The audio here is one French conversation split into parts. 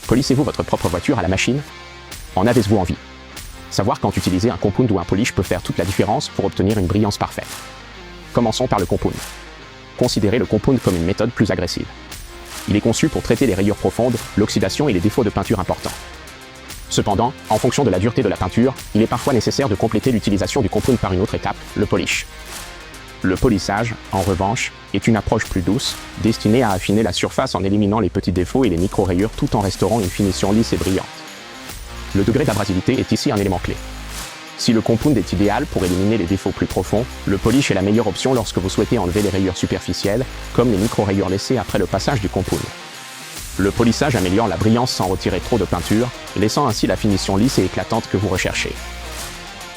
Polissez-vous votre propre voiture à la machine? En avez-vous envie? Savoir quand utiliser un compound ou un polish peut faire toute la différence pour obtenir une brillance parfaite. Commençons par le compound. Considérez le compound comme une méthode plus agressive. Il est conçu pour traiter les rayures profondes, l'oxydation et les défauts de peinture importants. Cependant, en fonction de la dureté de la peinture, il est parfois nécessaire de compléter l'utilisation du compound par une autre étape, le polish. Le polissage, en revanche, est une approche plus douce, destinée à affiner la surface en éliminant les petits défauts et les micro-rayures tout en restaurant une finition lisse et brillante. Le degré d'abrasivité est ici un élément clé. Si le compound est idéal pour éliminer les défauts plus profonds, le polish est la meilleure option lorsque vous souhaitez enlever les rayures superficielles, comme les micro-rayures laissées après le passage du compound. Le polissage améliore la brillance sans retirer trop de peinture, laissant ainsi la finition lisse et éclatante que vous recherchez.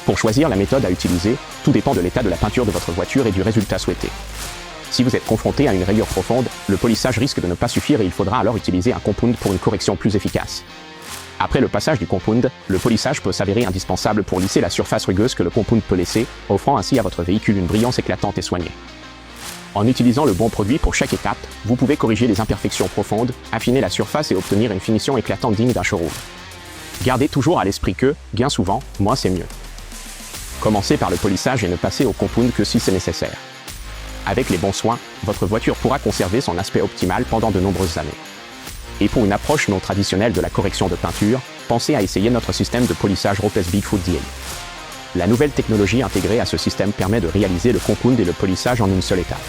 Pour choisir la méthode à utiliser, tout dépend de l'état de la peinture de votre voiture et du résultat souhaité. Si vous êtes confronté à une rayure profonde, le polissage risque de ne pas suffire et il faudra alors utiliser un compound pour une correction plus efficace. Après le passage du compound, le polissage peut s'avérer indispensable pour lisser la surface rugueuse que le compound peut laisser, offrant ainsi à votre véhicule une brillance éclatante et soignée. En utilisant le bon produit pour chaque étape, vous pouvez corriger les imperfections profondes, affiner la surface et obtenir une finition éclatante digne d'un showroom. Gardez toujours à l'esprit que, bien souvent, moins c'est mieux. Commencez par le polissage et ne passez au compound que si c'est nécessaire. Avec les bons soins, votre voiture pourra conserver son aspect optimal pendant de nombreuses années. Et pour une approche non traditionnelle de la correction de peinture, pensez à essayer notre système de polissage Ropes Bigfoot DL. La nouvelle technologie intégrée à ce système permet de réaliser le compound et le polissage en une seule étape.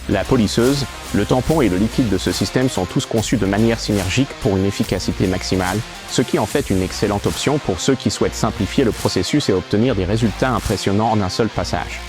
La polisseuse, le tampon et le liquide de ce système sont tous conçus de manière synergique pour une efficacité maximale, ce qui en fait une excellente option pour ceux qui souhaitent simplifier le processus et obtenir des résultats impressionnants en un seul passage.